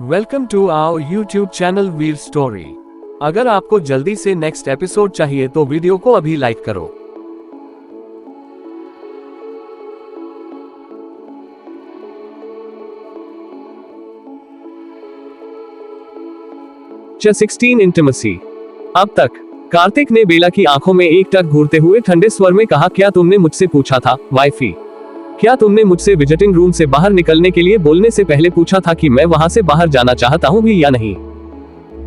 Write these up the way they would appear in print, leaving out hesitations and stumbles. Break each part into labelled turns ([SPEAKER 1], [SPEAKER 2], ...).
[SPEAKER 1] Welcome to our YouTube channel Veer story. अगर आपको जल्दी से नेक्स्ट एपिसोड चाहिए तो वीडियो को अभी लाइक करो। Chapter 16 intimacy. अब तक कार्तिक ने बेला की आंखों में एक टक घूरते हुए ठंडे स्वर में कहा, क्या तुमने मुझसे पूछा था वाइफी? क्या तुमने मुझसे विजिटिंग रूम से बाहर निकलने के लिए बोलने से पहले पूछा था कि मैं वहां से बाहर जाना चाहता हूं भी या नहीं?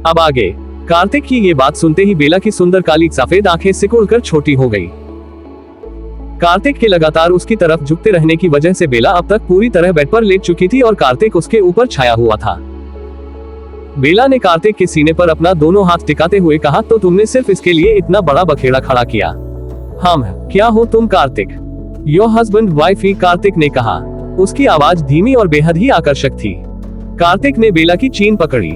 [SPEAKER 1] अब आगे। कार्तिक की ये बात सुनते ही बेला की सुंदर काली सफेद आंखें सिकुड़कर छोटी हो गई। कार्तिक के लगातार उसकी तरफ झुकते रहने की वजह से बेला अब तक पूरी तरह बेड पर लेट चुकी थी और कार्तिक उसके ऊपर छाया हुआ था। बेला ने कार्तिक के सीने पर अपना दोनों हाथ टिकाते हुए कहा, तो तुमने सिर्फ इसके लिए इतना बड़ा बखेड़ा खड़ा किया? हम क्या हो तुम Kartik? Your husband wifey, Kartik ने कहा। उसकी आवाज धीमी और बेहद ही आकर्षक थी। कार्तिक ने बेला की चीन पकड़ी।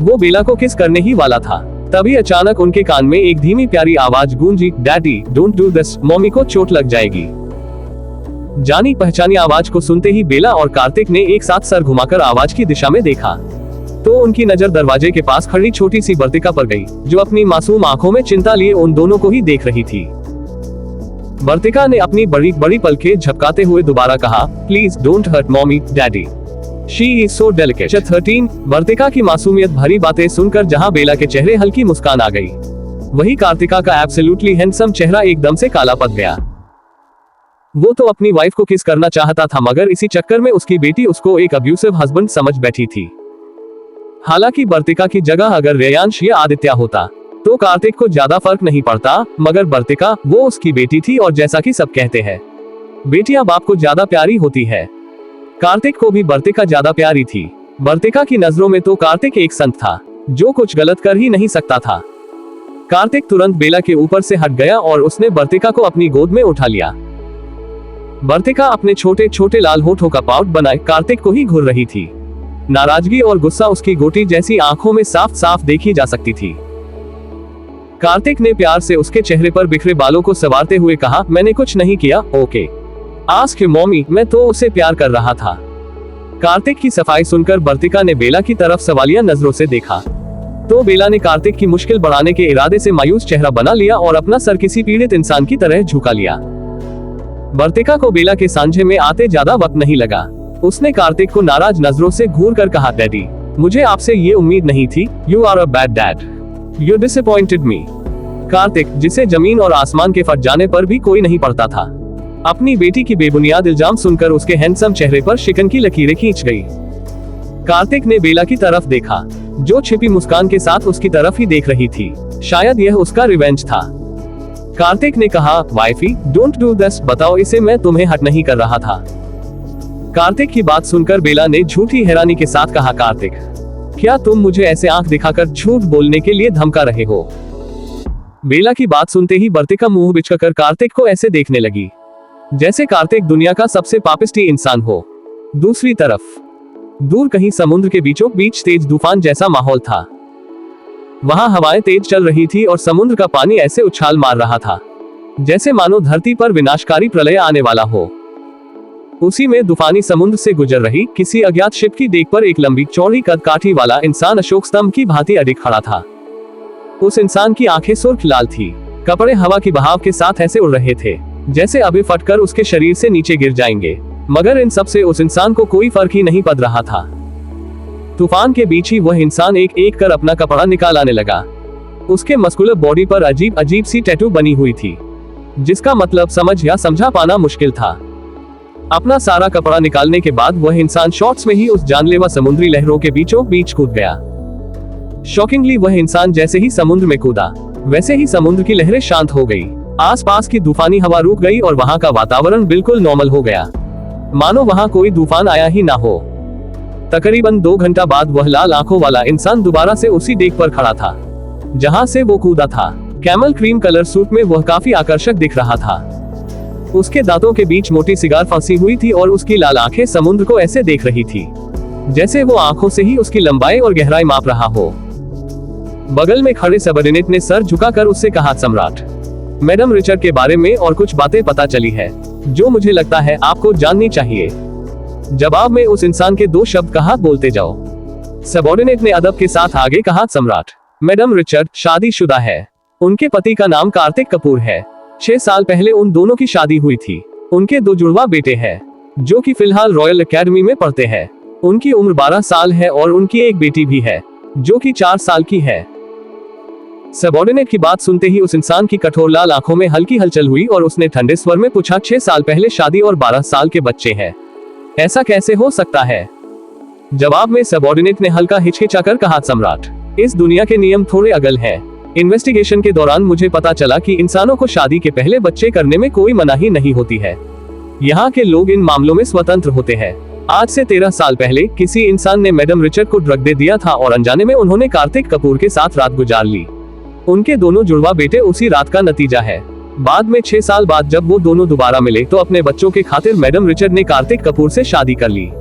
[SPEAKER 1] वो बेला को किस करने ही वाला था, तभी अचानक उनके कान में एक धीमी प्यारी आवाज गूंजी, daddy don't do this, mummy को चोट लग जाएगी। जानी पहचानी आवाज को सुनते ही बेला और कार्तिक ने एक साथ सर घुमाकर आवाज की दिशा में देखा तो उनकी नजर दरवाजे के पास खड़ी छोटी सी वर्तिका पर गई, जो अपनी मासूम आंखों में चिंता लिए उन दोनों को ही देख रही थी। वर्तिका ने अपनी बड़ी बड़ी पलकें झपकाते हुए दोबारा कहा, please don't hurt mommy daddy, she is so delicate. 13 Vartika की मासूमियत भरी बातें सुनकर जहां बेला के चेहरे हल्की मुस्कान आ गई, वही कार्तिका का एब्सोल्युटली हैंडसम चेहरा एकदम से काला पड़ गया। वो तो अपनी वाइफ को किस करना चाहता था, मगर इसी चक्कर में उसकी बेटी उसको एक अब्यूसिव हस्बैंड समझ बैठी थी। हालांकि वर्तिका की जगह अगर रेयांश या आदित्य होता तो कार्तिक को ज्यादा फर्क नहीं पड़ता, मगर वर्तिका वो उसकी बेटी थी और जैसा कि सब कहते हैं, बेटियां बाप को ज्यादा प्यारी होती है। कार्तिक को भी वर्तिका ज्यादा प्यारी थी। वर्तिका की नजरों में तो कार्तिक एक संत था जो कुछ गलत कर ही नहीं सकता था। कार्तिक तुरंत बेला के ऊपर से हट गया और उसने वर्तिका को अपनी गोद में उठा लिया। वर्तिका अपने छोटे छोटे लाल होठों का पाउट बनाए कार्तिक को ही घूर रही थी। नाराजगी और गुस्सा उसकी गोटी जैसी आंखों में साफ साफ देखी जा सकती थी। कार्तिक ने प्यार से उसके चेहरे पर बिखरे बालों को संवारते हुए कहा, मैंने कुछ नहीं किया, ओके आस्क मॉमी, मैं तो उसे प्यार कर रहा था। कार्तिक की सफाई सुनकर वर्तिका ने बेला की तरफ सवालिया नजरों से देखा तो बेला ने कार्तिक की मुश्किल बढ़ाने के इरादे से मायूस चेहरा बना लिया और अपना सर किसी पीड़ित इंसान की तरह झुका लिया। वर्तिका को बेला के सांझे में आते ज्यादा वक्त नहीं लगा। उसने कार्तिक को नाराज नजरों से घूर कर कहा, डैडी मुझे आपसे ये उम्मीद नहीं थी, you are a bad dad, you disappointed me. Kartik, जिसे जमीन और आसमान के फट जाने पर भी कोई नहीं पड़ता था, अपनी बेटी की बेबुनियाद इल्जाम सुनकर उसके हैंडसम चेहरे पर शिकन की लकीरें खींच गई। कार्तिक ने बेला की तरफ देखा जो छिपी मुस्कान के साथ उसकी तरफ ही देख रही थी। शायद यह उसका रिवेंज था। कार्तिक ने कहा, वाइफी डोंट डू दिस, बताओ इसे, मैं तुम्हें हर्ट नहीं कर रहा था। कार्तिक की बात सुनकर बेला ने झूठी हैरानी के साथ कहा, कार्तिक क्या तुम मुझे ऐसे आंख दिखाकर झूठ बोलने के लिए धमका रहे हो? बेला की बात सुनते ही वर्तिका मुंह बिचकाकर कार्तिक को ऐसे देखने लगी जैसे कार्तिक दुनिया का सबसे पापिष्टी इंसान हो। दूसरी तरफ दूर कहीं समुद्र के बीचों बीच तेज तूफान जैसा माहौल था। वहां हवाएं तेज चल रही थी और समुद्र का पानी ऐसे उछाल मार रहा था जैसे मानो धरती पर विनाशकारी प्रलय आने वाला हो। उसी में तूफानी समुद्र से गुजर रही किसी अज्ञात शिप की डेक पर एक लंबी चौड़ी कद काठी वाला इंसान अशोक स्तंभ की भांति अडिग खड़ा था। उस इंसान की आंखें सुर्ख लाल थी। कपड़े हवा की बहाव के साथ ऐसे उड़ रहे थे जैसे अभी फटकर उसके शरीर से नीचे गिर जाएंगे, मगर इन सब से उस इंसान को कोई फर्क ही नहीं पड़ रहा था। तूफान के बीच ही वह इंसान एक एक कर अपना कपड़ा निकाल आने लगा। उसके मस्कुलर बॉडी पर अजीब अजीब सी टैटू बनी हुई थी जिसका मतलब समझ या समझा पाना मुश्किल था। अपना सारा कपड़ा निकालने के बाद वह इंसान शॉर्ट्स में ही उस जानलेवा समुद्री लहरों के बीचों बीच कूद गया। शॉकिंगली वह इंसान जैसे ही समुद्र में कूदा वैसे ही समुद्र की लहरें शांत हो गई। आसपास की तूफानी हवा रुक गई और वहां का वातावरण बिल्कुल नॉर्मल हो गया, मानो वहां कोई तूफान आया ही ना हो। तकरीबन 2 घंटा बाद वह लाल आंखों वाला इंसान दोबारा से उसी डेक पर खड़ा था जहां से वो कूदा था। कैमल क्रीम कलर सूट में वह काफी आकर्षक दिख रहा था। उसके दांतों के बीच मोटी सिगार फंसी हुई थी और उसकी लाल आंखें समुद्र को ऐसे देख रही थी जैसे वो आंखों से ही उसकी लंबाई और गहराई माप रहा हो। बगल में खड़े सबऑर्डिनेट ने सर झुकाकर उससे कहा, सम्राट मैडम रिचर्ड के बारे में और कुछ बातें पता चली है जो मुझे लगता है आपको जाननी चाहिए। जवाब में उस इंसान के 2 शब्द कहा, बोलते जाओ। सबॉर्डिनेट ने अदब के साथ आगे कहा, सम्राट, मैडम रिचर्ड शादीशुदा है। उनके पति का नाम कार्तिक कपूर है। 6 साल पहले उन दोनों की शादी हुई थी। उनके 2 जुड़वा बेटे हैं, जो कि फिलहाल रॉयल एकेडमी में पढ़ते हैं। उनकी उम्र 12 साल है और उनकी एक बेटी भी है, जो कि 4 साल की है। सबॉर्डिनेट की बात सुनते ही उस इंसान की कठोर लाल आंखों में हल्की हलचल हुई और उसने ठंडे स्वर में पूछा, 6 साल पहले शादी और 12 साल के बच्चे हैं, ऐसा कैसे हो सकता है? जवाब में सबॉर्डिनेट ने हल्का हिचकिचाकर कहा, सम्राट, इस दुनिया के नियम थोड़े अगल हैं। इन्वेस्टिगेशन के दौरान मुझे पता चला कि इंसानों को शादी के पहले बच्चे करने में कोई मनाही नहीं होती है। यहाँ के लोग इन मामलों में स्वतंत्र होते हैं। आज से 13 साल पहले किसी इंसान ने मैडम रिचर्ड को ड्रग दे दिया था और अनजाने में उन्होंने कार्तिक कपूर के साथ रात गुजार ली। उनके दोनों जुड़वा बेटे उसी रात का नतीजा है। बाद में 6 साल बाद जब वो दोनों दोबारा मिले तो अपने बच्चों के खातिर मैडम रिचर्ड ने कार्तिक कपूर से शादी कर ली।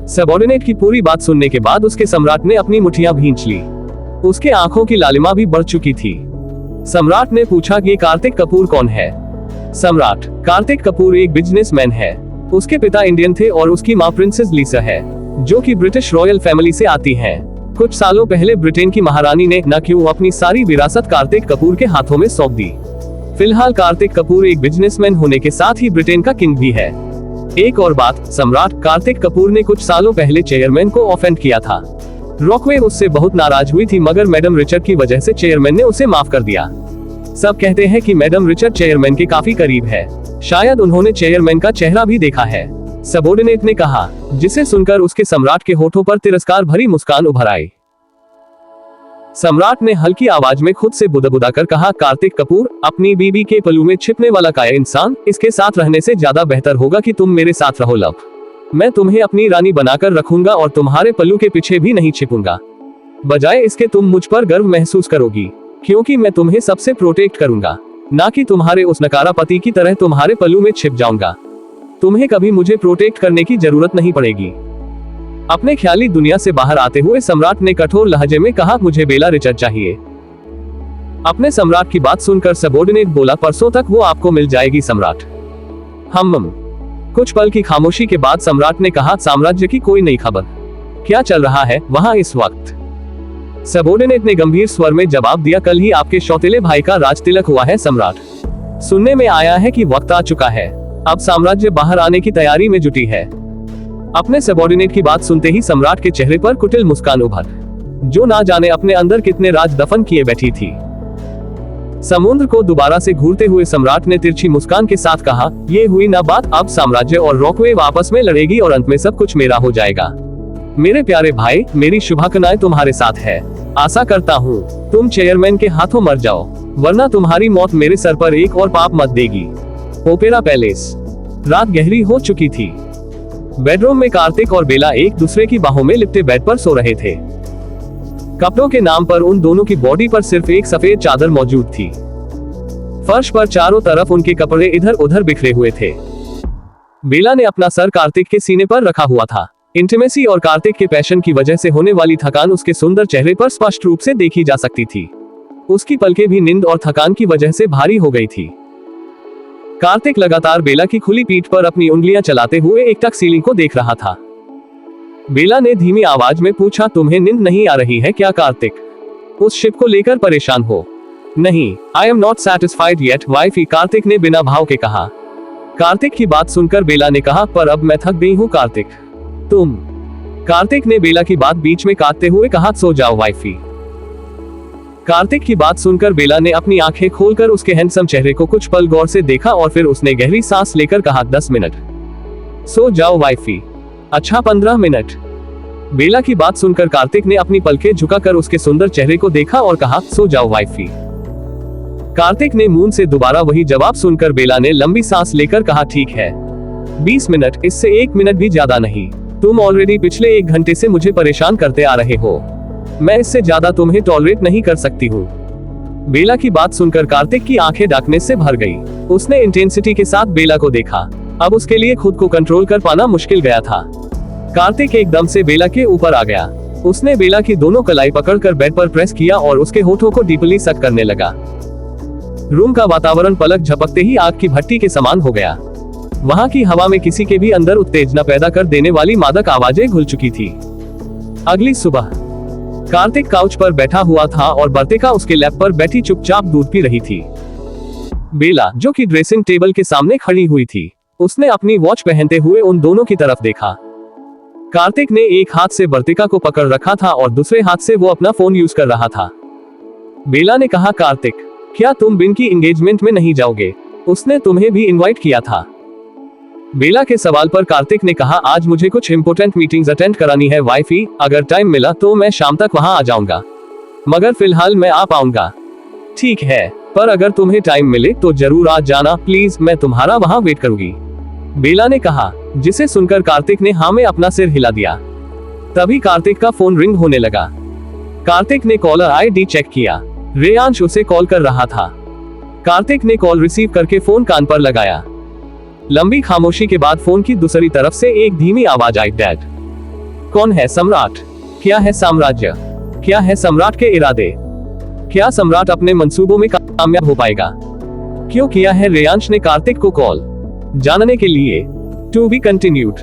[SPEAKER 1] सबॉर्डिनेट की पूरी बात सुनने के बाद उसके सम्राट ने अपनी मुठ्ठियां भींच ली। उसके आंखों की लालिमा भी बढ़ चुकी थी। सम्राट ने पूछा, ये कार्तिक कपूर कौन है? सम्राट, कार्तिक कपूर एक बिजनेसमैन है। उसके पिता इंडियन थे और उसकी माँ प्रिंसेस लीसा है, जो कि ब्रिटिश रॉयल फैमिली से आती हैं। कुछ सालों पहले ब्रिटेन की महारानी ने न क्यों अपनी सारी विरासत कार्तिक कपूर के हाथों में सौंप दी। फिलहाल कार्तिक कपूर एक बिजनेसमैन होने के साथ ही ब्रिटेन का किंग भी है। एक और बात, सम्राट, कार्तिक कपूर ने कुछ सालों पहले चेयरमैन को ऑफेंड किया था। रॉकवे उससे बहुत नाराज हुई थी, मगर मैडम रिचर्ड की वजह से चेयरमैन ने उसे माफ कर दिया। सब कहते हैं कि मैडम रिचर्ड चेयरमैन के काफी करीब है। शायद उन्होंने चेयरमैन का चेहरा भी देखा है, सबॉर्डिनेट ने कहा, जिसे सुनकर उसके सम्राट के होठों पर तिरस्कार भरी मुस्कान उभर आई। सम्राट ने हल्की आवाज में खुद से बुदबुदा कर कहा, कार्तिक कपूर, अपनी बीबी के पल्लू में छिपने वाला काया इंसान, इसके साथ रहने से ज्यादा बेहतर होगा कि तुम मेरे साथ रहो लव। मैं तुम्हें अपनी रानी बनाकर रखूंगा और तुम्हारे पल्लू के पीछे भी नहीं छिपूंगा। बजाय इसके तुम मुझ पर गर्व महसूस करोगी, क्योंकि मैं तुम्हें सबसे प्रोटेक्ट करूंगा, ना कि तुम्हारे उस नकारा पति की तरह तुम्हारे पल्लू में छिप जाऊंगा। तुम्हें कभी मुझे प्रोटेक्ट करने की जरूरत नहीं पड़ेगी। अपने ख्याली दुनिया से बाहर आते हुए सम्राट ने कठोर लहजे में कहा, मुझे बेला रिचर्ड चाहिए। अपने सम्राट की बात सुनकर सबॉर्डिनेट बोला, परसों तक वो आपको मिल जाएगी सम्राट। कुछ पल की खामोशी के बाद सम्राट ने कहा, साम्राज्य की कोई नई खबर? क्या चल रहा है वहां इस वक्त? सबॉर्डिनेट ने गंभीर स्वर में जवाब दिया, कल ही आपके सौतेले भाई का राज तिलक हुआ है सम्राट। सुनने में आया है कि वक्त आ चुका है, अब साम्राज्य बाहर आने की तैयारी में जुटी है। अपने सबॉर्डिनेट की बात सुनते ही सम्राट के चेहरे पर कुटिल मुस्कान उभर, जो ना जाने अपने अंदर कितने राज दफन किए बैठी थी। समुद्र को दोबारा से घूरते हुए सम्राट ने तिरछी मुस्कान के साथ कहा, ये हुई ना बात, अब साम्राज्य और रॉकवे आपस में लड़ेगी और अंत में सब कुछ मेरा हो जाएगा। मेरे प्यारे भाई, मेरी शुभकामनाएं तुम्हारे साथ है। आशा करता हूँ तुम चेयरमैन के हाथों मर जाओ, वरना तुम्हारी मौत मेरे सर पर एक और पाप मत देगी। Opera palace. रात गहरी हो चुकी थी। बेडरूम में कार्तिक और बेला एक दूसरे की बाहों में लिपटे बेड पर सो रहे थे। कपड़ों के नाम पर उन दोनों की बॉडी पर सिर्फ एक सफेद चादर मौजूद थी। फर्श पर चारों तरफ उनके कपड़े इधर उधर बिखरे हुए थे। बेला ने अपना सर कार्तिक के सीने पर रखा हुआ था। इंटीमेसी और कार्तिक के पैशन की वजह से होने वाली थकान उसके सुंदर चेहरे पर स्पष्ट रूप से देखी जा सकती थी। उसकी पलकें भी नींद और थकान की वजह से भारी हो गई थी। कार्तिक लगातार बेला की खुली पीठ पर अपनी उंगलियां चलाते हुए एकटक सीलिंग को देख रहा था। बेला ने धीमी आवाज में पूछा, तुम्हें नींद नहीं आ रही है क्या कार्तिक? उस शिप को लेकर परेशान हो? नहीं, I am not satisfied yet wifey, Kartik ने बिना भाव के कहा। कार्तिक की बात सुनकर बेला ने कहा, पर अब मैं थक गई हूँ कार्तिक। तुम? कार्तिक ने बेला की बात बीच में काटते हुए कहा, सो जाओ वाइफी। कार्तिक की बात सुनकर बेला ने अपनी आंखें खोलकर उसके हैंडसम चेहरे को कुछ पल गौर से देखा और फिर उसने गहरी सांस लेकर कहा, 10 मिनट। सो जाओ वाइफी। अच्छा 15 मिनट। बेला की बात सुनकर कार्तिक ने अपनी पलकें झुकाकर उसके सुंदर चेहरे को देखा और कहा, सो जाओ वाइफी। कार्तिक ने मुंह से दोबारा वही जवाब सुनकर बेला ने लंबी सांस लेकर कहा, ठीक है 20 मिनट, इससे 1 मिनट भी ज्यादा नहीं। तुम ऑलरेडी पिछले 1 घंटे से मुझे परेशान करते आ रहे हो। मैं इससे ज्यादा तुम्हें टॉलरेट नहीं कर सकती हूँ। बेला की बात सुनकर कार्तिक की आंखें डार्कनेस से भर गई। उसने इंटेंसिटी के साथ बेला को देखा। अब उसके लिए खुद को कंट्रोल कर पाना मुश्किल गया था। कार्तिक एकदम से बेला के ऊपर आ गया। उसने बेला की दोनों कलाई पकड़कर बेड पर प्रेस किया और उसके होठों को डीपली सक करने लगा। रूम का वातावरण पलक झपकते ही आग की भट्टी के समान हो गया। वहां की हवा में किसी के भी अंदर उत्तेजना पैदा कर देने वाली मादक आवाजें घुल चुकी थी। अगली सुबह कार्तिक काउच पर बैठा हुआ था और वर्तिका उसके लैप पर बैठी चुपचाप दूध पी रही थी। बेला, जो कि ड्रेसिंग टेबल के सामने खड़ी हुई थी, उसने अपनी वॉच पहनते हुए उन दोनों की तरफ देखा। कार्तिक ने एक हाथ से वर्तिका को पकड़ रखा था और दूसरे हाथ से वो अपना फोन यूज कर रहा था। बेला ने कहा, कार्तिक, क्या तुम बिन की एंगेजमेंट में नहीं जाओगे? उसने तुम्हें भी इनवाइट किया था। बेला के सवाल पर कार्तिक ने कहा, आज मुझे कुछ इंपॉर्टेंट मीटिंग्स अटेंड करानी है वाइफी, अगर टाइम मिला तो मैं शाम तक वहां आ जाऊंगा, मगर फिलहाल मैं आ पाऊंगा। ठीक है, पर अगर तुम्हें टाइम मिले तो जरूर आ जाना प्लीज, मैं तुम्हारा वहां वेट करूंगी, बेला ने कहा, जिसे सुनकर कार्तिक ने हाँ में अपना सिर हिला दिया। तभी कार्तिक का फोन रिंग होने लगा। कार्तिक ने कॉलर आईडी चेक किया। रेयांश उसे कॉल कर रहा था। कार्तिक ने कॉल रिसीव करके फोन कान पर लगाया। लंबी खामोशी के बाद फोन की दूसरी तरफ से एक धीमी आवाज आई, डैड। कौन है? सम्राट। क्या है साम्राज्य? क्या है सम्राट के इरादे? क्या सम्राट अपने मंसूबों में कामयाब हो पाएगा? क्यों किया है रेयांश ने कार्तिक को कॉल? जानने के लिए टू बी कंटिन्यूड।